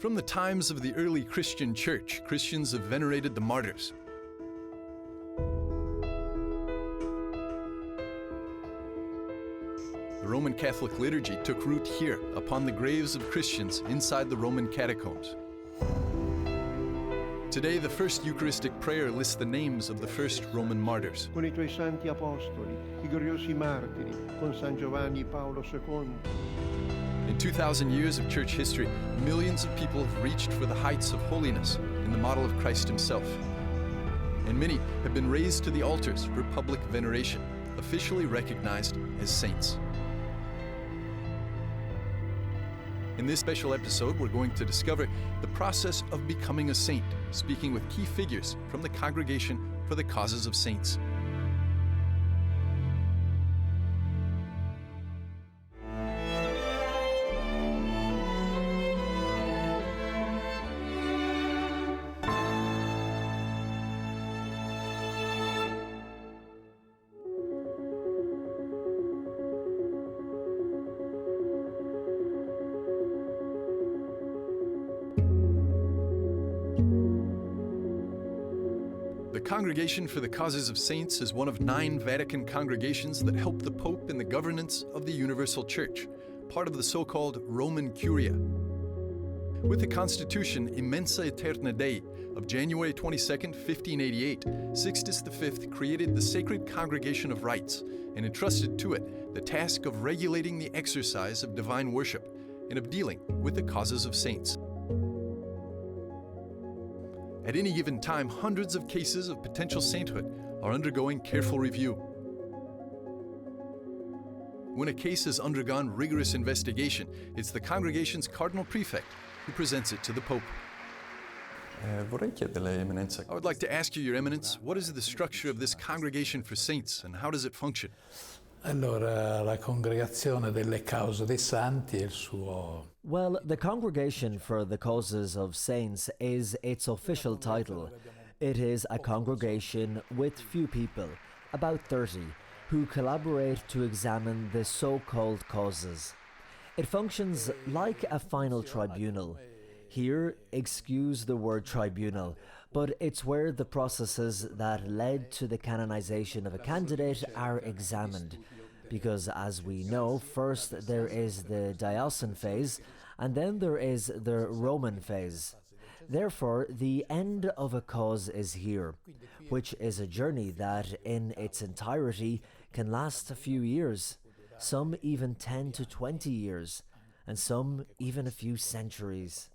From the times of the early Christian church, Christians have venerated the martyrs. The Roman Catholic liturgy took root here, upon the graves of Christians inside the Roman catacombs. Today, the first Eucharistic prayer lists the names of the first Roman martyrs. Con I tuoi santi apostoli, I gloriosi martiri, con San Giovanni Paolo II. In 2,000 years of church history, millions of people have reached for the heights of holiness in the model of Christ himself. And many have been raised to the altars for public veneration, officially recognized as saints. In this special episode, we're going to discover the process of becoming a saint, speaking with key figures from the Congregation for the Causes of Saints. The Congregation for the Causes of Saints is one of 9 Vatican congregations that help the Pope in the governance of the Universal Church, part of the so-called Roman Curia. With the Constitution Immensa Eterna Dei of January 22, 1588, Sixtus V created the Sacred Congregation of Rites and entrusted to it the task of regulating the exercise of divine worship and of dealing with the causes of saints. At any given time, hundreds of cases of potential sainthood are undergoing careful review. When a case has undergone rigorous investigation, it's the congregation's cardinal prefect who presents it to the Pope. I would like to ask you, Your Eminence, what is the structure of this Congregation for Saints and how does it function? Allora, la Congregazione delle Cause dei Santi è il suo... Well, the Congregation for the Causes of Saints is its official title. It is a congregation with few people, about 30, who collaborate to examine the so-called causes. It functions like a final tribunal. Here, excuse the word tribunal, but it's where the processes that led to the canonization of a candidate are examined. Because, as we know, first there is the diocesan phase, and then there is the Roman phase. Therefore, the end of a cause is here, which is a journey that, in its entirety, can last a few years, some even 10 to 20 years, and some even a few centuries.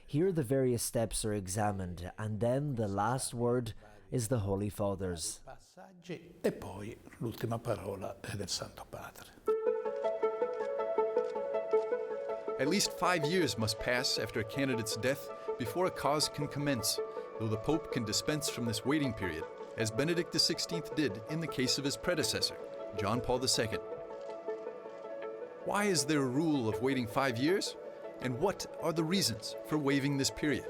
Here the various steps are examined, and then the last word is the Holy Fathers. E poi l'ultima parola è del Santo Padre. At least 5 years must pass after a candidate's death before a cause can commence, though the Pope can dispense from this waiting period, as Benedict XVI did in the case of his predecessor, John Paul II. Why is there a rule of waiting 5 years? And what are the reasons for waiving this period?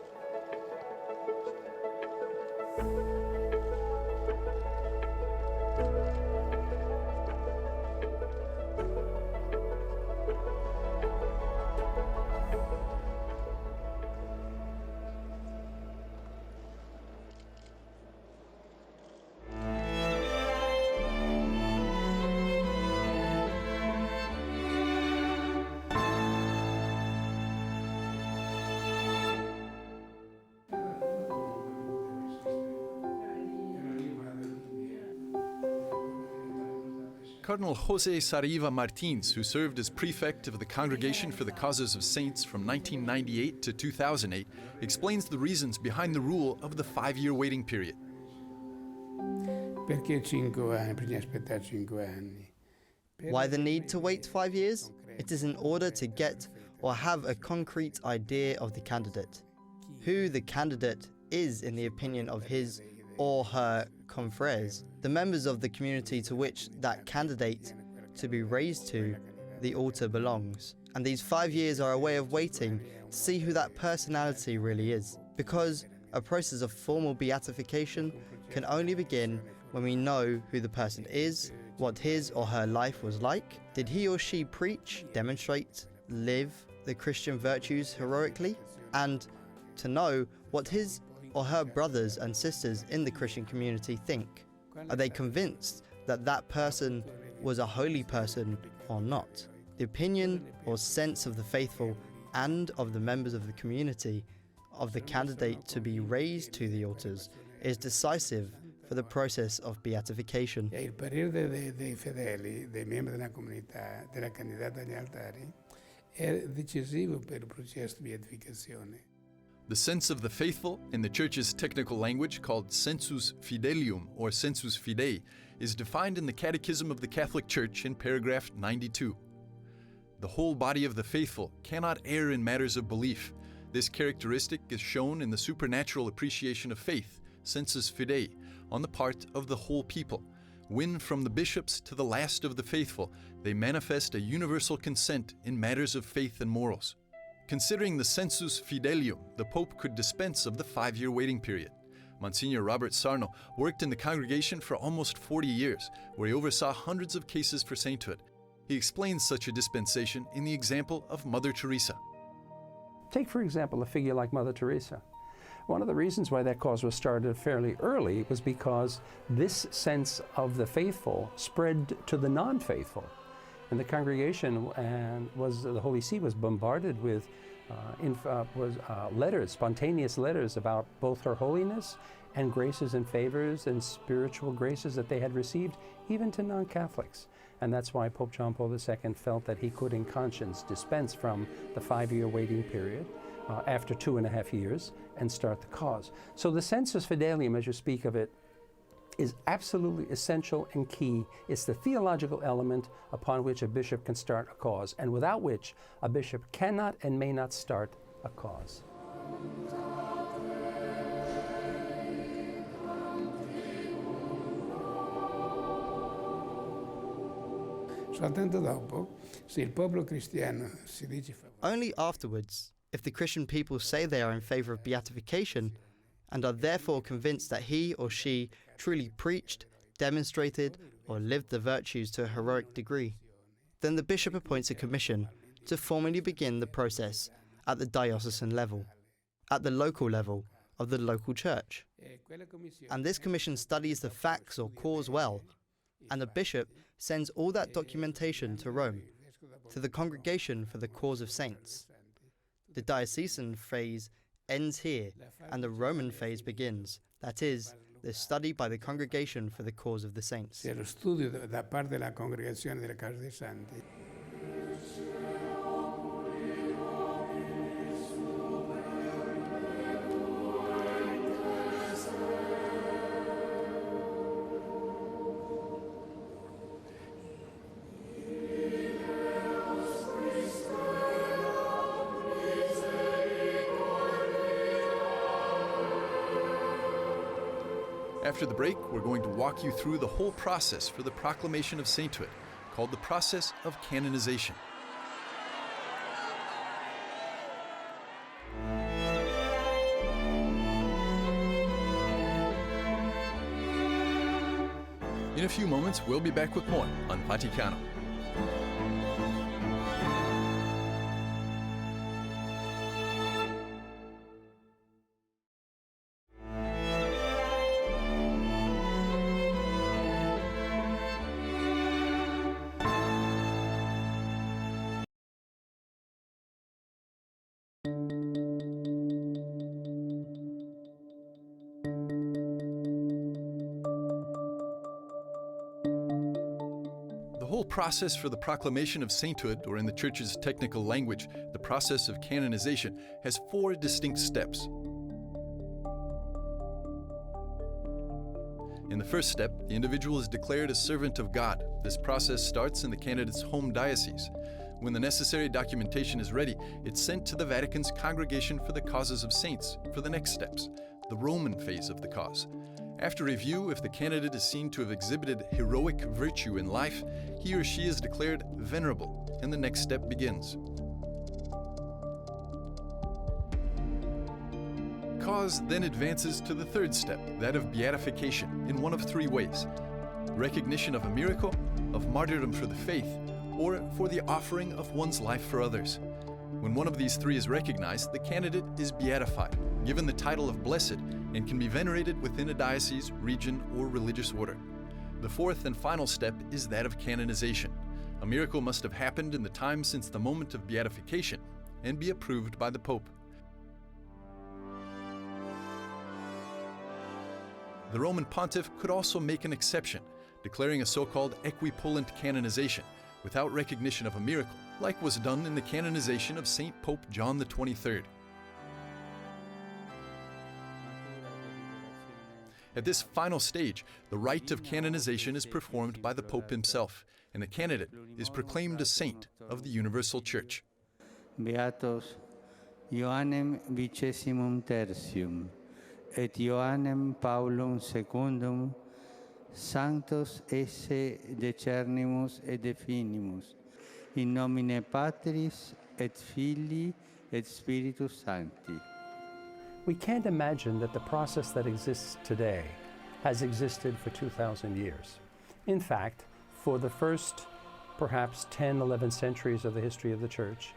Cardinal José Saraiva Martins, who served as prefect of the Congregation for the Causes of Saints from 1998 to 2008, explains the reasons behind the rule of the 5-year waiting period. Why the need to wait 5 years? It is in order to get or have a concrete idea of the candidate, who the candidate is in the opinion of his or her confreres, the members of the community to which that candidate to be raised to the altar belongs. And these 5 years are a way of waiting to see who that personality really is. Because a process of formal beatification can only begin when we know who the person is, what his or her life was like. Did he or she preach, demonstrate, live the Christian virtues heroically? and to know what his or her brothers and sisters in the Christian community think. Are they convinced that that person was a holy person or not? The opinion or sense of the faithful and of the members of the community of the candidate to be raised to the altars is decisive for the process of beatification. Il parere dei fedeli, dei membri della comunità, della candidata agli altari, è decisivo per il processo di beatificazione. The sense of the faithful, in the Church's technical language called sensus fidelium or sensus fidei, is defined in the Catechism of the Catholic Church in paragraph 92. The whole body of the faithful cannot err in matters of belief. This characteristic is shown in the supernatural appreciation of faith, sensus fidei, on the part of the whole people, when from the bishops to the last of the faithful, they manifest a universal consent in matters of faith and morals. Considering the sensus fidelium, the Pope could dispense of the 5-year waiting period. Monsignor Robert Sarno worked in the congregation for almost 40 years, where he oversaw hundreds of cases for sainthood. He explains such a dispensation in the example of Mother Teresa. Take, for example, a figure like Mother Teresa. One of the reasons why that cause was started fairly early was because this sense of the faithful spread to the non-faithful. And the congregation the Holy See was bombarded with letters, spontaneous letters about both her holiness and graces and favors and spiritual graces that they had received, even to non-Catholics. And that's why Pope John Paul II felt that he could in conscience dispense from the 5-year waiting period after 2.5 years and start the cause. So the sensus fidelium, as you speak of it, is absolutely essential and key. It's the theological element upon which a bishop can start a cause, and without which a bishop cannot and may not start a cause. Soltanto dopo, se il popolo cristiano si dice Only afterwards, if the Christian people say they are in favor of beatification and are therefore convinced that he or she truly preached, demonstrated, or lived the virtues to a heroic degree, then the bishop appoints a commission to formally begin the process at the diocesan level, at the local level of the local church. And this commission studies the facts or cause well, and the bishop sends all that documentation to Rome, to the Congregation for the Cause of Saints. The diocesan phase ends here, and the Roman phase begins, that is, the study by the Congregation for the Cause of the Saints. lo studio da parte della Congregazione della Causa dei Santi. After the break, we're going to walk you through the whole process for the proclamation of sainthood, called the process of canonization. In a few moments, we'll be back with more on Vaticano. The whole process for the proclamation of sainthood, or in the Church's technical language, the process of canonization, has 4 distinct steps. In the first step, the individual is declared a servant of God. This process starts in the candidate's home diocese. When the necessary documentation is ready, it's sent to the Vatican's Congregation for the Causes of Saints for the next steps, the Roman phase of the cause. After review, if the candidate is seen to have exhibited heroic virtue in life, he or she is declared venerable, and the next step begins. Cause then advances to the third step, that of beatification, in one of 3 ways: recognition of a miracle, of martyrdom for the faith, or for the offering of one's life for others. When one of these three is recognized, the candidate is beatified, given the title of blessed, and can be venerated within a diocese, region, or religious order. The fourth and final step is that of canonization. A miracle must have happened in the time since the moment of beatification and be approved by the Pope. The Roman Pontiff could also make an exception, declaring a so-called equipollent canonization without recognition of a miracle, like was done in the canonization of Saint Pope John the 23rd. At this final stage, the rite of canonization is performed by the Pope himself, and the candidate is proclaimed a saint of the Universal Church. Beatos Ioannem vicessimum tertium et Ioannem Paulum secundum sanctos esse decernimus et definimus in nomine Patris et Filii et Spiritus Sancti. We can't imagine that the process that exists today has existed for 2,000 years. In fact, for the first perhaps 10, 11 centuries of the history of the Church,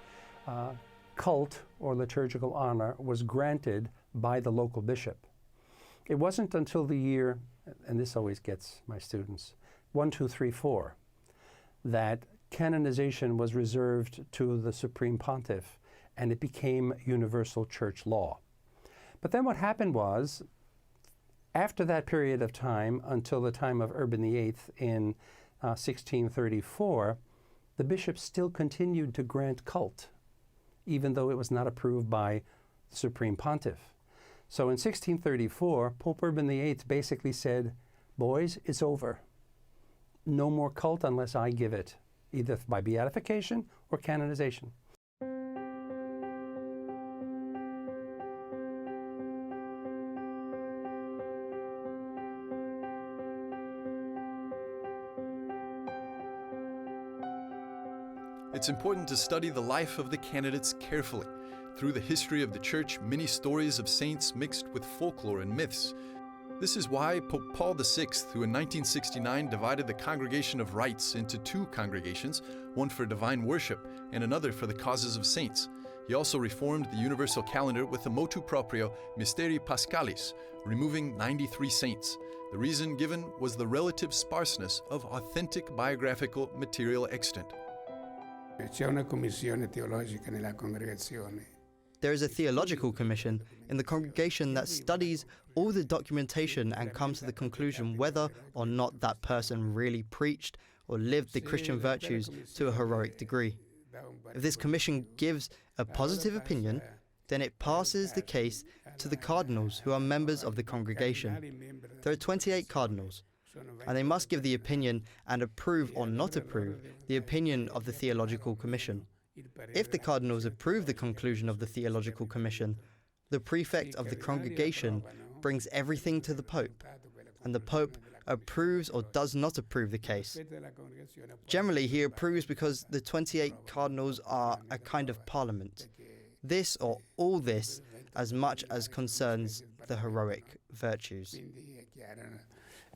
cult or liturgical honor was granted by the local bishop. It wasn't until the year, and this always gets my students, 1234, that canonization was reserved to the Supreme Pontiff, and it became universal church law. But then what happened was, after that period of time, until the time of Urban VIII in 1634, the bishops still continued to grant cult, even though it was not approved by the Supreme Pontiff. So in 1634, Pope Urban VIII basically said, boys, it's over. No more cult unless I give it, either by beatification or canonization. It's important to study the life of the candidates carefully. Through the history of the Church, many stories of saints mixed with folklore and myths. This is why Pope Paul VI, who in 1969 divided the Congregation of Rites into two congregations, one for divine worship and another for the causes of saints. He also reformed the universal calendar with the motu proprio Mysterii Paschalis, removing 93 saints. The reason given was the relative sparseness of authentic biographical material extant. C'è una commissione teologica nella congregazione. There is a theological commission in the congregation that studies all the documentation and comes to the conclusion whether or not that person really preached or lived the Christian virtues to a heroic degree. If this commission gives a positive opinion, then it passes the case to the cardinals who are members of the congregation. There are 28 cardinals, and they must give the opinion and approve or not approve the opinion of the theological commission. If the cardinals approve the conclusion of the theological commission, the prefect of the congregation brings everything to the Pope, and the Pope approves or does not approve the case. Generally, he approves because the 28 cardinals are a kind of parliament. This or all this, as much as concerns the heroic virtues.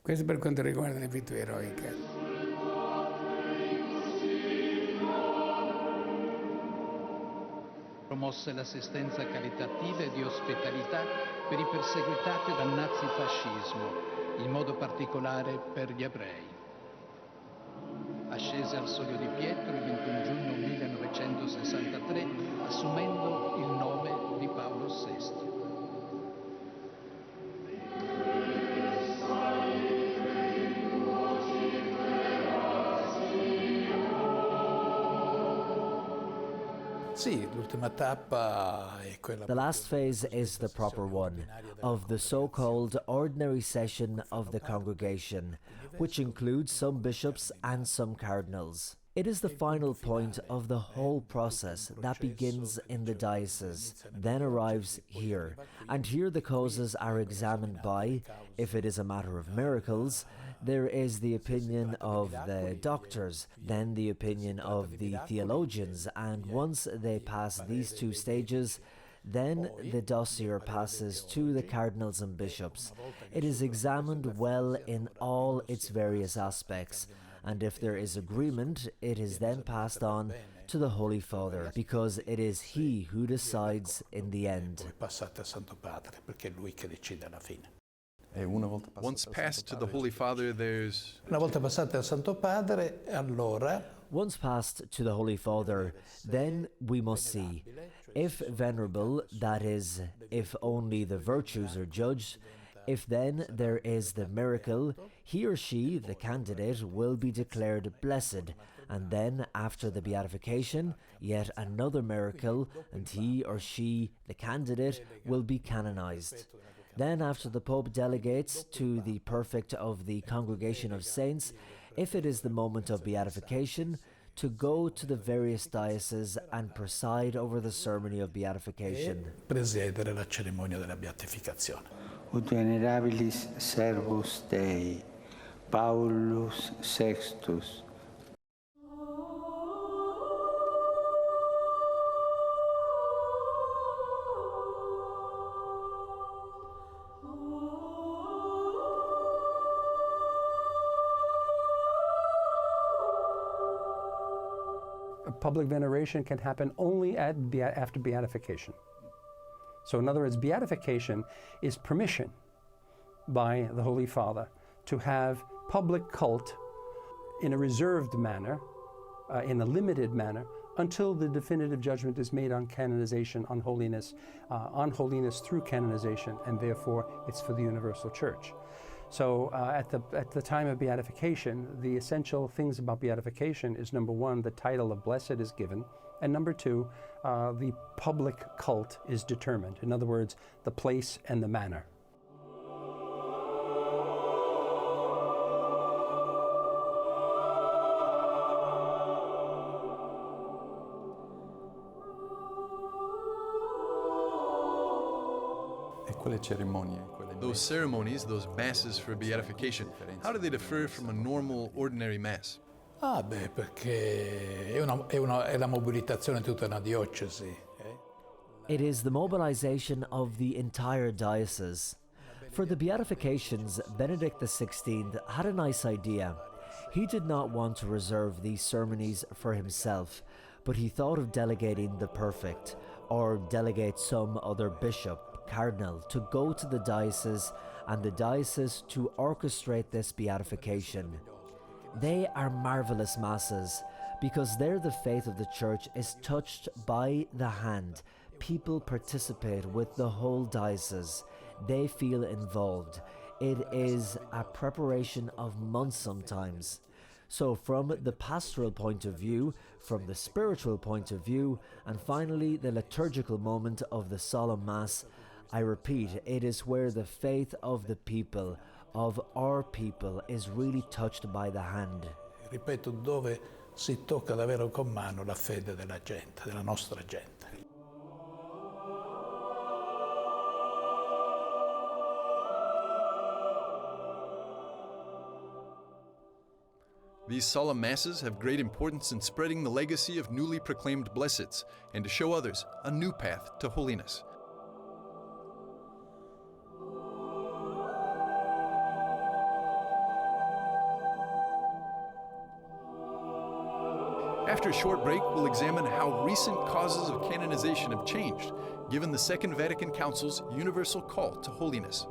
Questo per quanto riguarda le virtù eroiche. Promosse l'assistenza caritativa e di ospitalità per i perseguitati dal nazifascismo, in modo particolare per gli ebrei. Ascese al Soglio di Pietro il 21 giugno 1963, assumendo il nome di Paolo VI. The last phase is the proper one, of the so-called ordinary session of the congregation, which includes some bishops and some cardinals. It is the final point of the whole process that begins in the diocese, then arrives here, and here the causes are examined by, if it is a matter of miracles, there is the opinion of the doctors, then the opinion of the theologians, and once they pass these two stages, then the dossier passes to the cardinals and bishops. It is examined well in all its various aspects, and if there is agreement, it is then passed on to the Holy Father, because it is he who decides in the end. Once passed to the Holy Father, there's... Una volta passate al Santo Padre, allora Once passed to the Holy Father, then we must see, if venerable, that is, if only the virtues are judged, if then there is the miracle, he or she, the candidate, will be declared blessed, and then after the beatification, yet another miracle, and he or she, the candidate, will be canonized. Then after the Pope delegates to the perfect of the Congregation of Saints, if it is the moment of beatification, to go to the various dioceses and preside over the ceremony of beatification. presiedere la cerimonia della beatificazione. Ut venerabilis servus Dei, Paulus Sextus, Public veneration can happen only after beatification. So in other words, beatification is permission by the Holy Father to have public cult in a reserved manner, in a limited manner, until the definitive judgment is made on canonization, on holiness through canonization, and therefore it's for the universal church. So at the time of beatification, the essential things about beatification is, number one, the title of blessed is given, and number two, the public cult is determined. In other words, the place and the manner. Those ceremonies, those masses for beatification, how do they differ from a normal, ordinary mass? Perché è la mobilitazione di tutta una diocesi. It is the mobilization of the entire diocese. For the beatifications, Benedict XVI had a nice idea. He did not want to reserve these ceremonies for himself, but he thought of delegating the perfect, or delegate some other bishop, cardinal, to go to the diocese, and the diocese to orchestrate this beatification. They are marvelous masses, because there the faith of the Church is touched by the hand. People participate with the whole diocese. They feel involved. It is a preparation of months sometimes. So from the pastoral point of view, from the spiritual point of view, and finally the liturgical moment of the solemn Mass, I repeat, it is where the faith of the people, of our people, is really touched by the hand. Ripeto, dove si tocca davvero con mano la fede della gente, della nostra gente. These solemn masses have great importance in spreading the legacy of newly proclaimed blesseds and to show others a new path to holiness. After a short break, we'll examine how recent causes of canonization have changed, given the Second Vatican Council's universal call to holiness.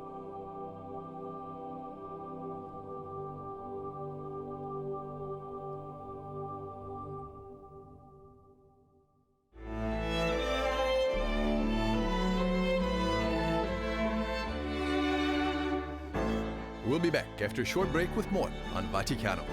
We'll be back after a short break with more on Vaticano.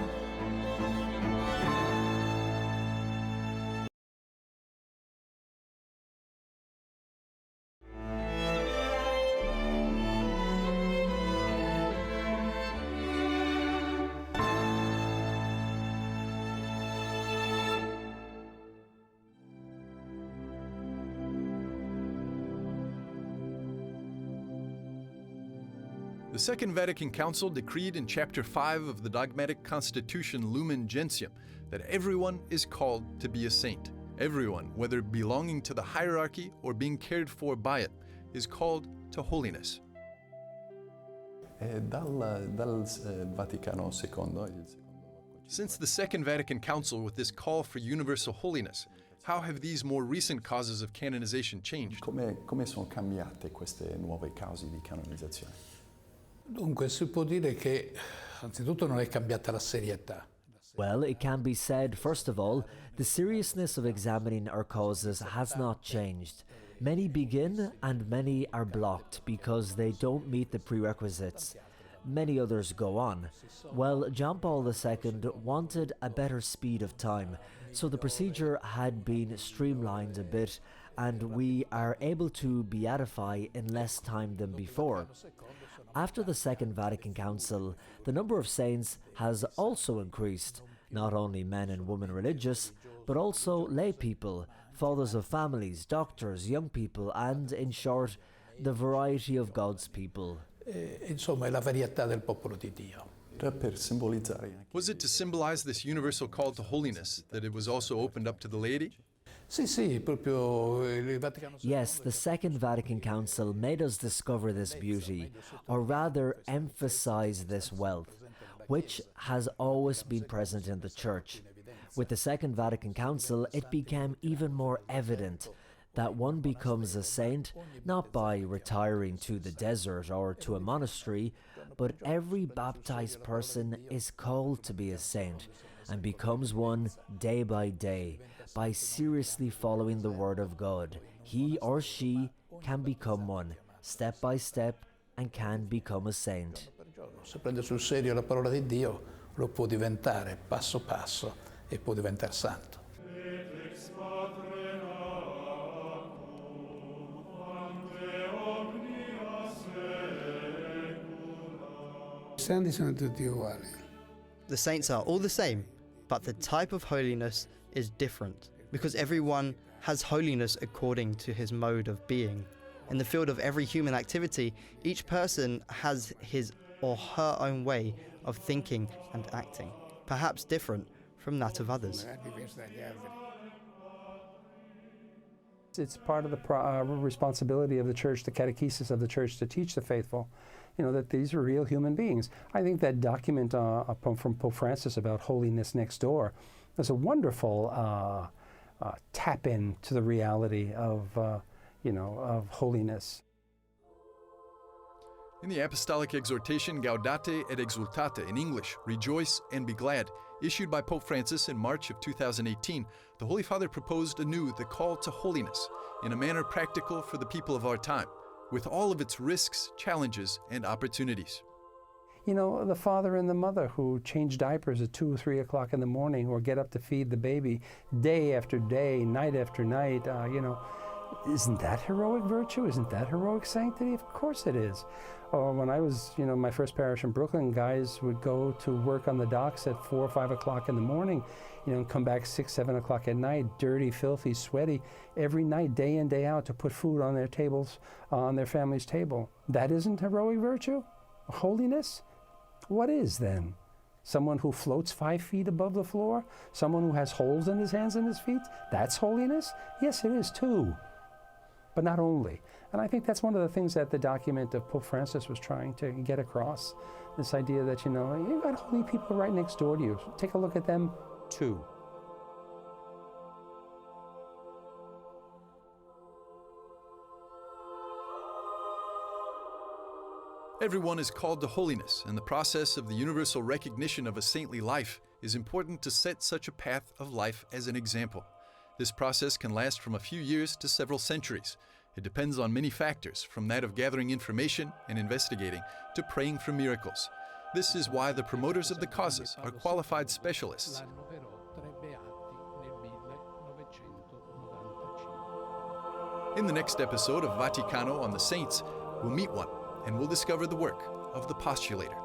The Second Vatican Council decreed in Chapter 5 of the dogmatic constitution Lumen Gentium that everyone is called to be a saint. Everyone, whether belonging to the hierarchy or being cared for by it, is called to holiness. Dal Vaticano II, Since the Second Vatican Council with this call for universal holiness, how have these more recent causes of canonization changed? Come sono cambiate queste nuove cause di canonizzazione? Dunque, si può dire che anzitutto non è cambiata la serietà. Well, it can be said, first of all, the seriousness of examining our causes has not changed. Many begin and many are blocked because they don't meet the prerequisites. Many others go on. Well, John Paul II wanted a better speed of time, so the procedure had been streamlined a bit, and we are able to beatify in less time than before. After the Second Vatican Council, the number of saints has also increased, not only men and women religious, but also lay people, fathers of families, doctors, young people, and, in short, the variety of God's people. Insomma, è la varietà del popolo di Dio. Per simbolizzare. Was it to symbolize this universal call to holiness that it was also opened up to the laity? Sì, proprio il Vaticano. Yes, the Second Vatican Council made us discover this beauty, or rather emphasize this wealth, which has always been present in the Church. With the Second Vatican Council, it became even more evident that one becomes a saint not by retiring to the desert or to a monastery, but every baptized person is called to be a saint and becomes one day by day by seriously following the Word of God. He or she can become one step by step and can become a saint. Se prende sul serio la parola di Dio, lo può diventare passo passo e può diventare santo. Santi sono tutti uguali. The saints are all the same, but the type of holiness is different, because everyone has holiness according to his mode of being. In the field of every human activity, each person has his or her own way of thinking and acting, perhaps different from that of others. It's part of the responsibility of the Church, the catechesis of the Church, to teach the faithful, that these are real human beings. I think that document from Pope Francis about holiness next door is a wonderful tap in to the reality of holiness. In the apostolic exhortation Gaudete et Exultate, in English, Rejoice and Be Glad, issued by Pope Francis in March of 2018, the Holy Father proposed anew the call to holiness in a manner practical for the people of our time, with all of its risks, challenges, and opportunities. The father and the mother who change diapers at 2 or 3 o'clock in the morning, or get up to feed the baby day after day, night after night, isn't that heroic virtue? Isn't that heroic sanctity? Of course it is. Or when I was, my first parish in Brooklyn, guys would go to work on the docks at 4 or 5 o'clock in the morning, and come back 6, 7 o'clock at night, dirty, filthy, sweaty, every night, day in, day out, to put food on their tables, on their family's table. That isn't heroic virtue? Holiness? What is then? Someone who floats 5 feet above the floor? Someone who has holes in his hands and his feet? That's holiness? Yes, it is too. But not only. And I think that's one of the things that the document of Pope Francis was trying to get across. This idea that, you've got holy people right next door to you. Take a look at them too. Everyone is called to holiness, and the process of the universal recognition of a saintly life is important to set such a path of life as an example. This process can last from a few years to several centuries. It depends on many factors, from that of gathering information and investigating to praying for miracles. This is why the promoters of the causes are qualified specialists. In the next episode of Vaticano on the Saints, we'll meet one and we'll discover the work of the postulator.